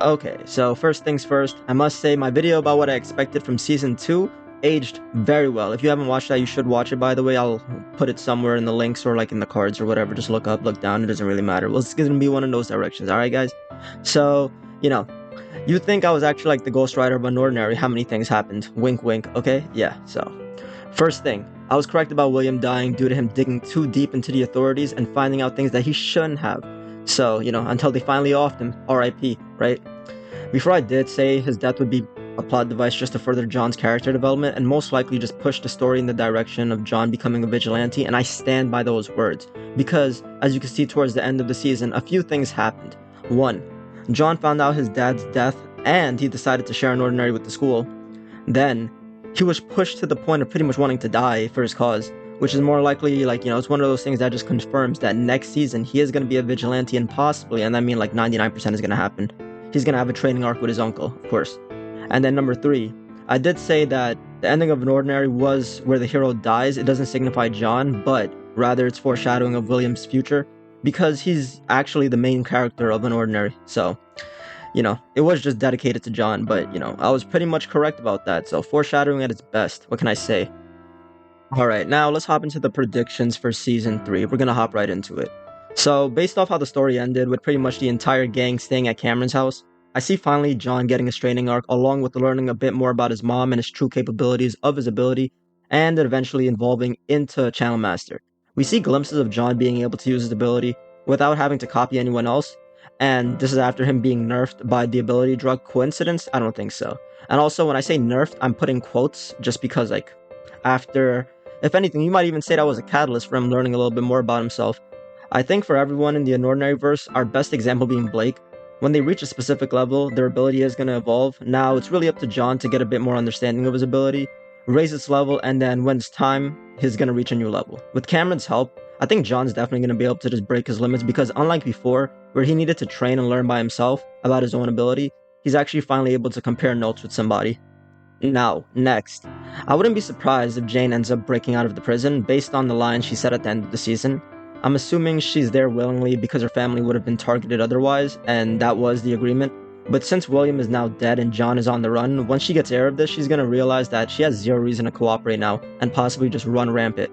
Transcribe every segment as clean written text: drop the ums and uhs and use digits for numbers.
Okay, so first things first, I must say my video about what I expected from Season 2 aged very well. If you haven't watched that, you should watch it, by the way. I'll put it somewhere in the links or like in the cards or whatever. Just look up, look down, it doesn't really matter. Well, it's gonna be one of those directions, alright guys? So, you know, you think I was actually like the Ghost Rider of Unordinary, how many things happened? Wink wink, okay? Yeah, so. First thing, I was correct about William dying due to him digging too deep into the authorities and finding out things that he shouldn't have. So, until they finally offed him, RIP, right? Before I did say his death would be a plot device just to further John's character development and most likely just push the story in the direction of John becoming a vigilante, and I stand by those words. Because, as you can see towards the end of the season, a few things happened. 1. John found out his dad's death and he decided to share Unordinary with the school. Then, he was pushed to the point of pretty much wanting to die for his cause, which is more likely, it's one of those things that just confirms that next season he is going to be a vigilante and possibly, and I mean like 99% is going to happen, he's going to have a training arc with his uncle, of course. And then number 3, I did say that the ending of Unordinary was where the hero dies. It doesn't signify John, but rather it's foreshadowing of William's future, because he's actually the main character of Unordinary, so... it was just dedicated to John, but, I was pretty much correct about that, so foreshadowing at its best, what can I say? Alright, now let's hop into the predictions for Season 3, we're gonna hop right into it. So, based off how the story ended, with pretty much the entire gang staying at Cameron's house, I see finally John getting a training arc, along with learning a bit more about his mom and his true capabilities of his ability, and it eventually evolving into Channel Master. We see glimpses of John being able to use his ability without having to copy anyone else, and this is after him being nerfed by the ability drug. Coincidence? I don't think so. And also, when I say nerfed, I'm putting quotes just because, after, if anything, you might even say that was a catalyst for him learning a little bit more about himself. I think for everyone in the Unordinary verse, our best example being Blake. When they reach a specific level, their ability is going to evolve. Now, it's really up to John to get a bit more understanding of his ability, raise its level, and then when it's time, he's going to reach a new level. With Cameron's help, I think John's definitely going to be able to just break his limits, because unlike before, where he needed to train and learn by himself about his own ability, he's actually finally able to compare notes with somebody. Now, next, I wouldn't be surprised if Jane ends up breaking out of the prison based on the line she said at the end of the season. I'm assuming she's there willingly because her family would have been targeted otherwise, and that was the agreement. But since William is now dead and John is on the run, once she gets air of this, she's going to realize that she has zero reason to cooperate now and possibly just run rampant.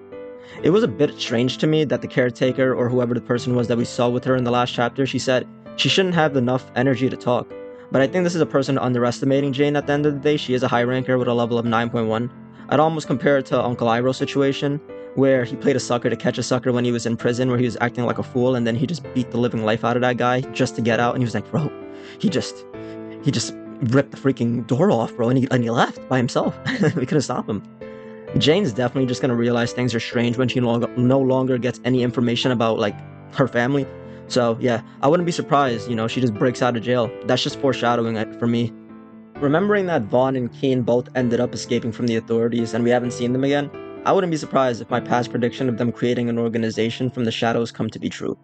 It was a bit strange to me that the caretaker, or whoever the person was that we saw with her in the last chapter, she said she shouldn't have enough energy to talk. But I think this is a person underestimating Jane at the end of the day. She is a high ranker with a level of 9.1. I'd almost compare it to Uncle Iroh's situation, where he played a sucker to catch a sucker when he was in prison, where he was acting like a fool, and then he just beat the living life out of that guy just to get out, and he was like, bro, he just ripped the freaking door off, bro, and he left by himself. We couldn't stop him. Jane's definitely just gonna realize things are strange when she no longer gets any information about, her family. So, yeah, I wouldn't be surprised, she just breaks out of jail. That's just foreshadowing it for me. Remembering that Vaughn and Keen both ended up escaping from the authorities and we haven't seen them again, I wouldn't be surprised if my past prediction of them creating an organization from the shadows come to be true.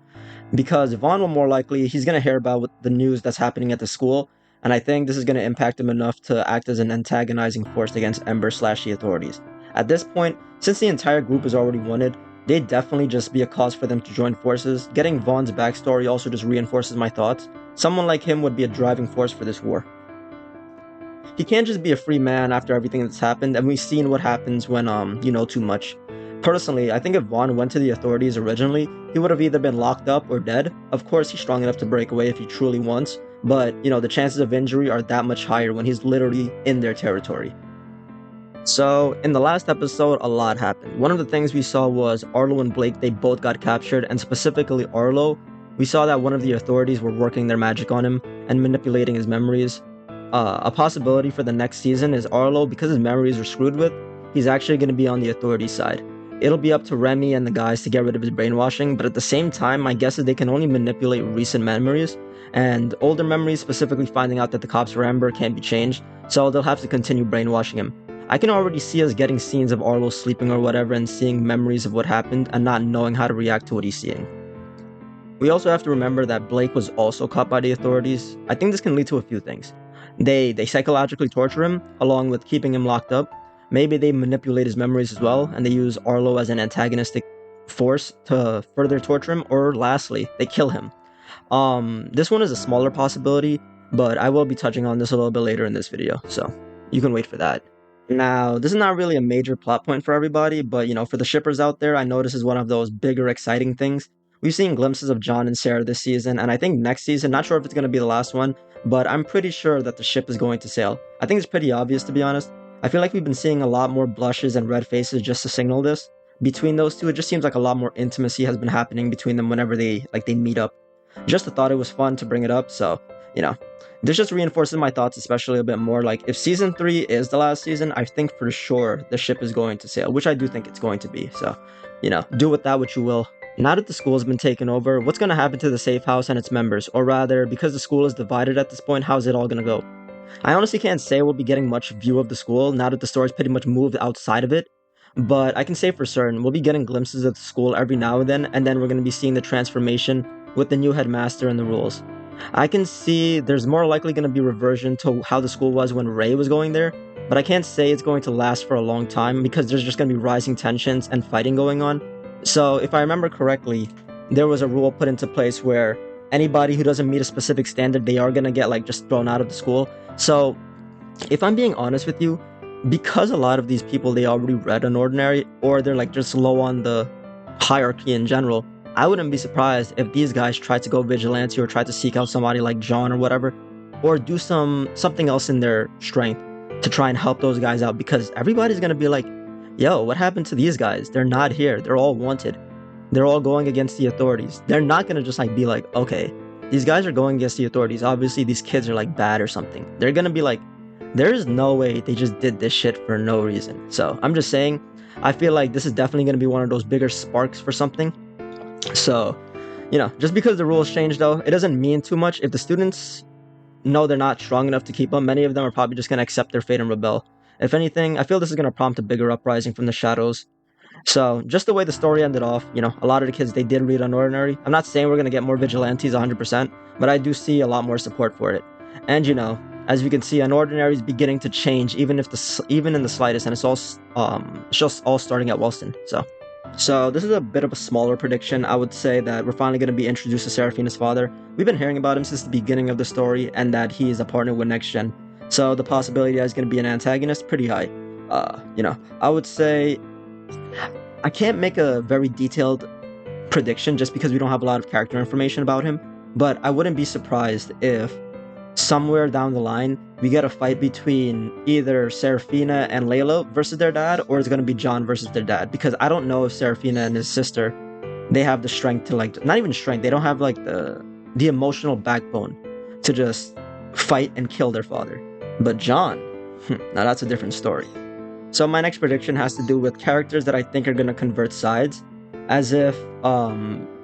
Because Vaughn will more likely, he's gonna hear about the news that's happening at the school, and I think this is gonna impact him enough to act as an antagonizing force against Ember/the authorities. At this point, since the entire group is already wanted, they'd definitely just be a cause for them to join forces. Getting Vaughn's backstory also just reinforces my thoughts. Someone like him would be a driving force for this war. He can't just be a free man after everything that's happened, and we've seen what happens when, you know too much. Personally, I think if Vaughn went to the authorities originally, he would have either been locked up or dead. Of course, he's strong enough to break away if he truly wants, but, the chances of injury are that much higher when he's literally in their territory. So, in the last episode, a lot happened. One of the things we saw was Arlo and Blake, they both got captured, and specifically Arlo, we saw that one of the authorities were working their magic on him and manipulating his memories. A possibility for the next season is Arlo, because his memories are screwed with, he's actually going to be on the authorities' side. It'll be up to Remy and the guys to get rid of his brainwashing, but at the same time, my guess is they can only manipulate recent memories, and older memories, specifically finding out that the cops were Ember, can't be changed, so they'll have to continue brainwashing him. I can already see us getting scenes of Arlo sleeping or whatever and seeing memories of what happened and not knowing how to react to what he's seeing. We also have to remember that Blake was also caught by the authorities. I think this can lead to a few things. They psychologically torture him, along with keeping him locked up. Maybe they manipulate his memories as well, and they use Arlo as an antagonistic force to further torture him, or lastly, they kill him. This one is a smaller possibility, but I will be touching on this a little bit later in this video, so you can wait for that. Now, this is not really a major plot point for everybody, but for the shippers out there, I know this is one of those bigger, exciting things. We've seen glimpses of John and Sarah this season, and I think next season, not sure if it's going to be the last one, but I'm pretty sure that the ship is going to sail. I think it's pretty obvious, to be honest. I feel like we've been seeing a lot more blushes and red faces just to signal this. Between those two, it just seems like a lot more intimacy has been happening between them whenever they meet up. Just thought it was fun to bring it up, so, this just reinforces my thoughts especially a bit more. Like, if season 3 is the last season, I think for sure the ship is going to sail, which I do think it's going to be, so, do with that what you will. Now that the school has been taken over, what's going to happen to the safe house and its members? Or rather, because the school is divided at this point, how's it all going to go? I honestly can't say we'll be getting much view of the school now that the story's pretty much moved outside of it, but I can say for certain we'll be getting glimpses of the school every now and then we're going to be seeing the transformation with the new headmaster and the rules. I can see there's more likely going to be reversion to how the school was when Ray was going there, but I can't say it's going to last for a long time because there's just going to be rising tensions and fighting going on. So if I remember correctly, there was a rule put into place where anybody who doesn't meet a specific standard, they are going to get just thrown out of the school. So if I'm being honest with you, because a lot of these people, they already read Unordinary, or they're just low on the hierarchy in general, I wouldn't be surprised if these guys try to go vigilante or try to seek out somebody like John or whatever, or do something else in their strength to try and help those guys out, because everybody's going to be like, yo, what happened to these guys? They're not here. They're all wanted. They're all going against the authorities. They're not going to just be like, okay, these guys are going against the authorities. Obviously, these kids are bad or something. They're going to be like, there's no way they just did this shit for no reason. So I'm just saying, I feel like this is definitely going to be one of those bigger sparks for something. So, just because the rules changed though, it doesn't mean too much. If the students know they're not strong enough to keep them, many of them are probably just going to accept their fate and rebel. If anything, I feel this is going to prompt a bigger uprising from the shadows. So, just the way the story ended off, a lot of the kids, they did read Unordinary. I'm not saying we're going to get more vigilantes 100%, but I do see a lot more support for it. And, as you can see, Unordinary is beginning to change, even in the slightest, and it's just all starting at Wellston. So this is a bit of a smaller prediction. I would say that we're finally going to be introduced to Seraphina's father. We've been hearing about him since the beginning of the story, and that he is a partner with Next Gen. So the possibility that he's going to be an antagonist, pretty high. I would say I can't make a very detailed prediction just because we don't have a lot of character information about him, but I wouldn't be surprised if somewhere down the line we get a fight between either Seraphina and Layla versus their dad, or it's going to be John versus their dad, because I don't know if Seraphina and his sister, they have the strength to not even strength, they don't have the emotional backbone to just fight and kill their father. But John, now that's a different story. So my next prediction has to do with characters that I think are going to convert sides, as if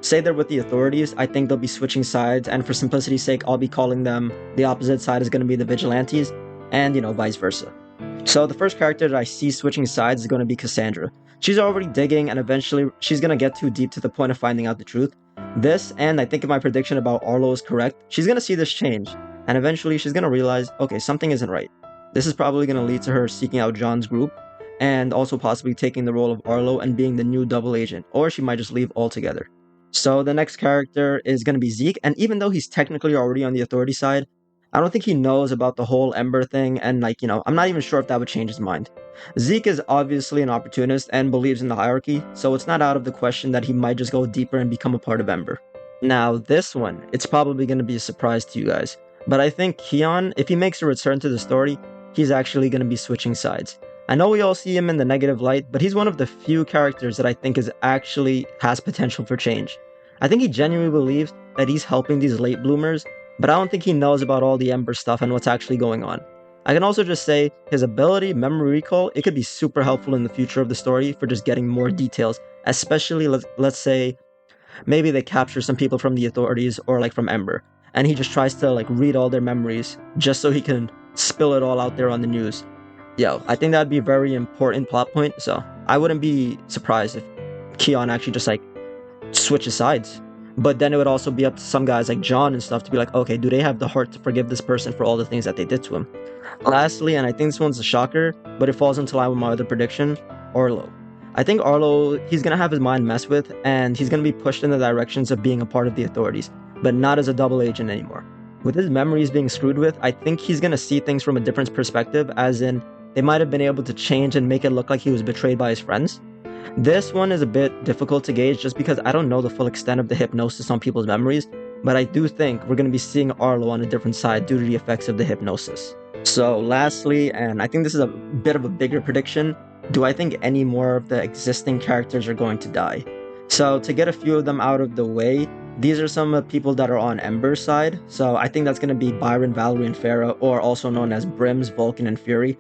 say they're with the authorities, I think they'll be switching sides, and for simplicity's sake, I'll be calling them the opposite side is going to be the vigilantes, and vice versa. So the first character that I see switching sides is going to be Cassandra. She's already digging, and eventually she's going to get too deep to the point of finding out the truth. This, and I think if my prediction about Arlo is correct, she's going to see this change, and eventually she's going to realize, okay, something isn't right. This is probably going to lead to her seeking out John's group, and also possibly taking the role of Arlo and being the new double agent, or she might just leave altogether. So the next character is going to be Zeke, and even though he's technically already on the authority side, I don't think he knows about the whole Ember thing, and I'm not even sure if that would change his mind. Zeke is obviously an opportunist and believes in the hierarchy, so it's not out of the question that he might just go deeper and become a part of Ember. Now this one, it's probably going to be a surprise to you guys, but I think Keon, if he makes a return to the story, he's actually going to be switching sides. I know we all see him in the negative light, but he's one of the few characters that I think has potential for change. I think he genuinely believes that he's helping these late bloomers, but I don't think he knows about all the Ember stuff and what's actually going on. I can also just say his ability, memory recall, it could be super helpful in the future of the story for just getting more details, especially let's say maybe they capture some people from the authorities or from Ember, and he just tries to read all their memories just so he can spill it all out there on the news. I think that'd be a very important plot point, so I wouldn't be surprised if Keon actually just switches sides. But then it would also be up to some guys like John and stuff to be like, okay, do they have the heart to forgive this person for all the things that they did to him? Lastly, and I think this one's a shocker, but it falls into line with my other prediction, Arlo. I think Arlo, he's going to have his mind messed with, and he's going to be pushed in the directions of being a part of the authorities, but not as a double agent anymore. with his memories being screwed with, I think he's gonna see things from a different perspective, as in, they might have been able to change and make it look like he was betrayed by his friends. This one is a bit difficult to gauge just because I don't know the full extent of the hypnosis on people's memories, but I do think we're gonna be seeing Arlo on a different side due to the effects of the hypnosis. So lastly, and I think this is a bit of a bigger prediction, do I think any more of the existing characters are going to die? So to get a few of them out of the way, these are some of the people that are on Ember's side. So I think that's going to be Byron, Valerie, and Farah, or also known as Brims, Vulcan, and Fury.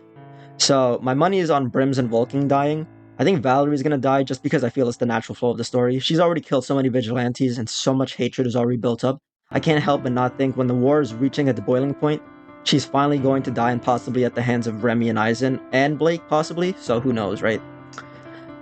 So my money is on Brims and Vulcan dying. I think Valerie's going to die just because I feel it's the natural flow of the story. She's already killed so many vigilantes and so much hatred is already built up. I can't help but not think when the war is reaching at the boiling point, she's finally going to die, and possibly at the hands of Remy and Eisen and Blake possibly, so who knows, right?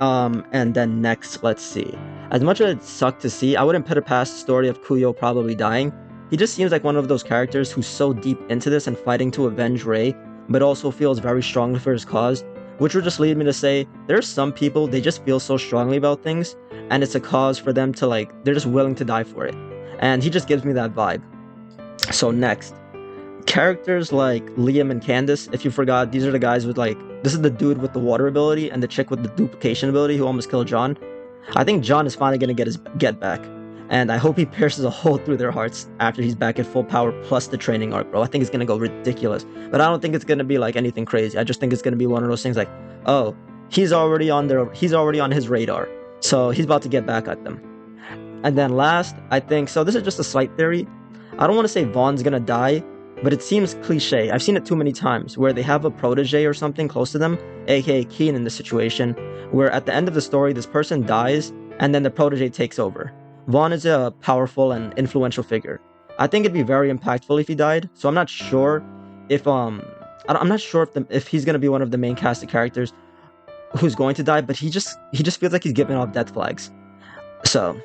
And then next, let's see. As much as it sucked to see, I wouldn't put it past the story of Kuyo probably dying. He just seems like one of those characters who's so deep into this and fighting to avenge Rei, but also feels very strongly for his cause, which would just lead me to say, there's some people, they just feel so strongly about things, and it's a cause for them to they're just willing to die for it. And he just gives me that vibe. So next, characters like Liam and Candace, if you forgot, these are the guys with this is the dude with the water ability and the chick with the duplication ability who almost killed John. I think John is finally going to get his get back, and I hope he pierces a hole through their hearts after he's back at full power plus the training arc, bro. I think it's going to go ridiculous, but I don't think it's going to be anything crazy. I just think it's going to be one of those things oh, he's already on his radar, so he's about to get back at them. And then last, I think, so this is just a slight theory, I don't want to say Vaughn's going to die, but it seems cliche. I've seen it too many times where they have a protege or something close to them, aka Keen in this situation, where at the end of the story this person dies and then the protege takes over. Vaughn is a powerful and influential figure. I think it'd be very impactful if he died, so I'm not sure if if he's gonna be one of the main cast of characters who's going to die, but he just feels like he's giving off death flags. So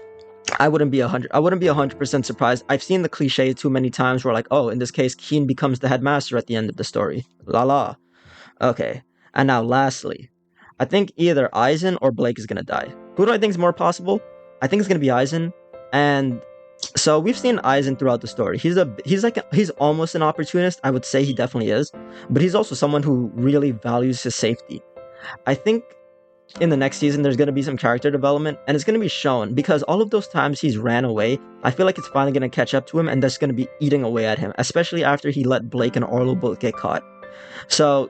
I wouldn't be 100% surprised. I've seen the cliche too many times where oh, in this case, Keen becomes the headmaster at the end of the story. La la. Okay. And now lastly, I think either Eisen or Blake is gonna die. Who do I think is more possible? I think it's gonna be Eisen. And so we've seen Eisen throughout the story. He's almost an opportunist. I would say he definitely is, but he's also someone who really values his safety. I think in the next season there's going to be some character development, and it's going to be shown because all of those times he's ran away, I feel like it's finally going to catch up to him, and that's going to be eating away at him, especially after he let Blake and Arlo both get caught. So,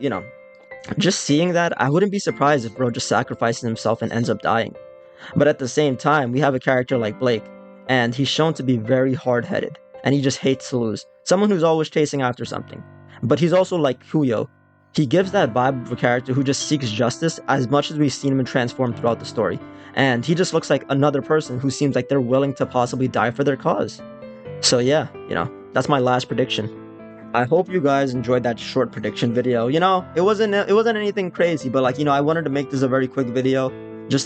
just seeing that, I wouldn't be surprised if bro just sacrifices himself and ends up dying. But at the same time, we have a character like Blake, and he's shown to be very hard-headed, and he just hates to lose. Someone who's always chasing after something. But he's also like Kuyo. He gives that vibe of a character who just seeks justice as much as we've seen him transform throughout the story. And he just looks like another person who seems like they're willing to possibly die for their cause. So yeah, that's my last prediction. I hope you guys enjoyed that short prediction video. It wasn't anything crazy, but I wanted to make this a very quick video. Just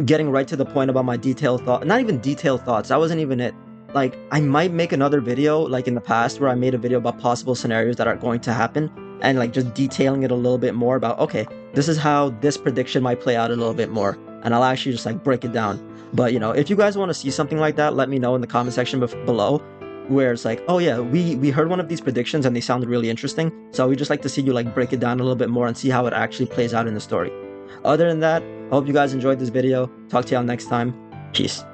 getting right to the point about my detailed thought. Not even detailed thoughts, that wasn't even it. I might make another video in the past where I made a video about possible scenarios that are going to happen, and just detailing it a little bit more about, okay, this is how this prediction might play out a little bit more, and I'll actually just break it down. But if you guys want to see something like that, let me know in the comment section below, where it's oh yeah, we heard one of these predictions and they sounded really interesting, so we just like to see you break it down a little bit more and see how it actually plays out in the story. Other than that, I hope you guys enjoyed this video. Talk to y'all next time. Peace.